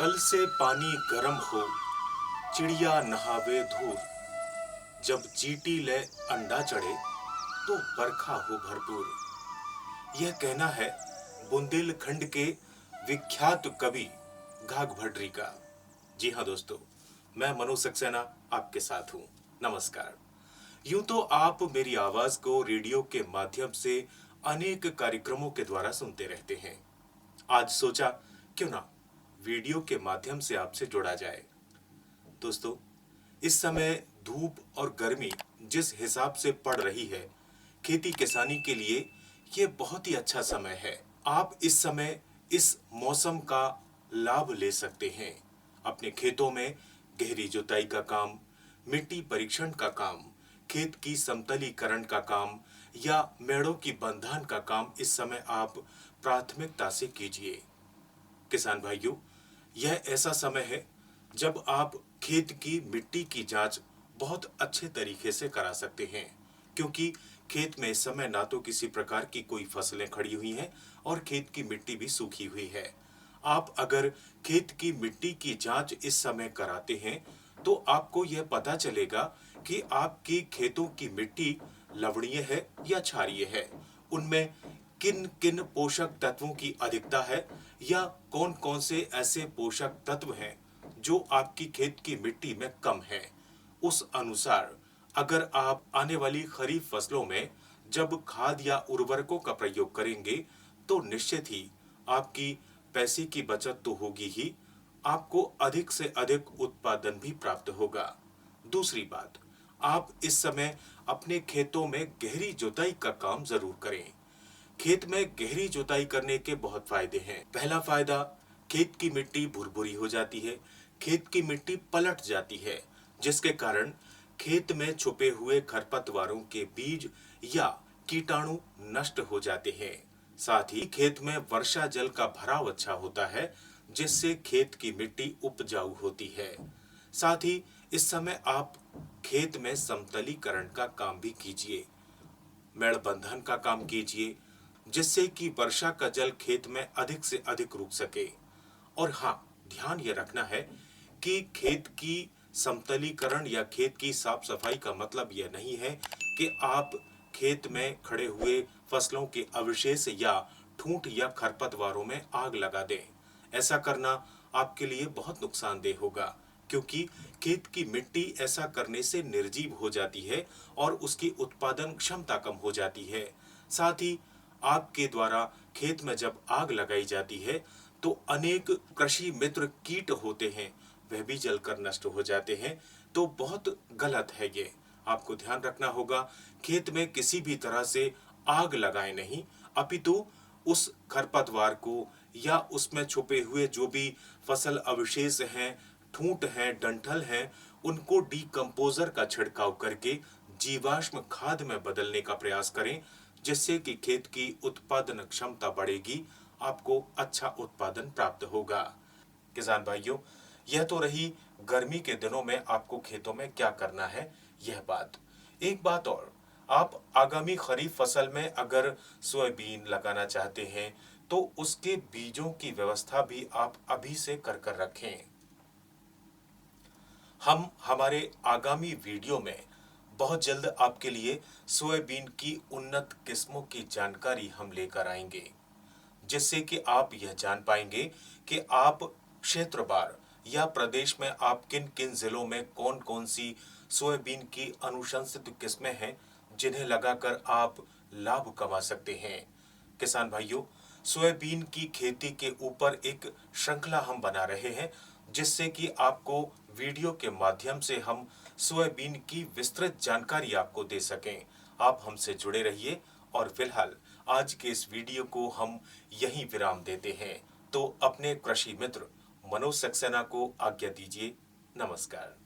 कल से पानी गरम हो, चिड़िया नहावे धूर। जब चींटी ले अंडा चढ़े, तो बरखा हो भरपूर। यह कहना है बुंदेलखंड के विख्यात कवि घाघ भट्टरी का। जी हाँ दोस्तों, मैं मनोज सक्सेना आपके साथ हूँ। नमस्कार। यूं तो आप मेरी आवाज को रेडियो के माध्यम से अनेक कार्यक्रमों के द्वारा सुनते रहते हैं। आज सोचा क्यों ना वीडियो के माध्यम से आपसे जुड़ा जाए। दोस्तों, इस समय धूप और गर्मी जिस हिसाब से पड़ रही है, खेती किसानी के लिए ये बहुत ही अच्छा समय है। आप इस समय इस मौसम का लाभ ले सकते हैं। अपने खेतों में गहरी जुताई का काम, मिट्टी परीक्षण का काम, खेत की समतलीकरण का काम या मेड़ों की बंधान का काम इस समय आप प्राथमिकता से कीजिए। किसान भाइयों, यह ऐसा समय है जब आप खेत की मिट्टी की जांच बहुत अच्छे तरीके से करा सकते हैं, क्योंकि खेत में इस समय ना तो किसी प्रकार की कोई फसलें खड़ी हुई हैं और खेत की मिट्टी भी सूखी हुई है। आप अगर खेत की मिट्टी की जांच इस समय कराते हैं तो आपको यह पता चलेगा कि आपकी खेतों की मिट्टी लवणीय है या क्षारीय है, उनमें किन किन पोषक तत्वों की अधिकता है या कौन कौन से ऐसे पोषक तत्व हैं जो आपकी खेत की मिट्टी में कम है। उस अनुसार अगर आप आने वाली खरीफ फसलों में जब खाद या उर्वरकों का प्रयोग करेंगे तो निश्चित ही आपकी पैसे की बचत तो होगी ही, आपको अधिक से अधिक उत्पादन भी प्राप्त होगा। दूसरी बात, आप इस समय अपने खेतों में गहरी जुताई का काम जरूर करें। खेत में गहरी जुताई करने के बहुत फायदे हैं। पहला फायदा, खेत की मिट्टी भुरभुरी हो जाती है, खेत की मिट्टी पलट जाती है, जिसके कारण खेत में छुपे हुए खरपतवारों के बीज या कीटाणु नष्ट हो जाते हैं। साथ ही खेत में वर्षा जल का भराव अच्छा होता है, जिससे खेत की मिट्टी उपजाऊ होती है। साथ ही इस समय आप खेत में समतलीकरण का काम भी कीजिए, मेड़ बंधन का काम कीजिए, जिससे कि वर्षा का जल खेत में अधिक से अधिक रुक सके। और हाँ, ध्यान ये रखना है कि खेत की समतलीकरण या खेत की साफ सफाई का मतलब यह नहीं है कि आप खेत में खड़े हुए फसलों के अवशेष या ठूंठ या खरपतवारों में आग लगा दें। ऐसा करना आपके लिए बहुत नुकसानदेह होगा, क्योंकि खेत की मिट्टी ऐसा करने से निर्जीव हो जाती है और उसकी उत्पादन क्षमता कम हो जाती है। साथ ही आपके द्वारा खेत में जब आग लगाई जाती है तो अनेक कृषि मित्र कीट होते हैं, वह भी जलकर नष्ट हो जाते हैं। तो बहुत गलत है ये। आपको ध्यान रखना होगा, खेत में किसी भी तरह से आग लगाए नहीं, अपितु उस खरपतवार को या उसमें छुपे हुए जो भी फसल अवशेष हैं, ठूंठ हैं, डंठल हैं, उनको डीकंपोजर का छिड़काव करके जीवाश्म खाद में बदलने का प्रयास करें, जिससे कि खेत की उत्पादन क्षमता बढ़ेगी, आपको अच्छा उत्पादन प्राप्त होगा। किसान भाइयों, यह तो रही गर्मी के दिनों में आपको खेतों में क्या करना है यह बात। एक बात और, आप आगामी खरीफ फसल में अगर सोयाबीन लगाना चाहते हैं तो उसके बीजों की व्यवस्था भी आप अभी से कर रखें। हम हमारे आगामी वीडियो में बहुत जल्द आपके लिए सोयाबीन की उन्नत किस्मों की जानकारी हम लेकर आएंगे, जिससे कि आप यह जान पाएंगे कि आप क्षेत्रवार या प्रदेश में आप किन किन जिलों में कौन कौन सी सोयाबीन की अनुशंसित किस्में हैं जिन्हें लगाकर आप लाभ कमा सकते हैं। किसान भाइयों, सोयाबीन की खेती के ऊपर एक श्रृंखला हम बना रहे हैं, जिससे कि आपको वीडियो के माध्यम से हम सोयाबीन की विस्तृत जानकारी आपको दे सकें। आप हमसे जुड़े रहिए और फिलहाल आज के इस वीडियो को हम यहीं विराम देते हैं। तो अपने कृषि मित्र मनोज सक्सेना को आज्ञा दीजिए। नमस्कार।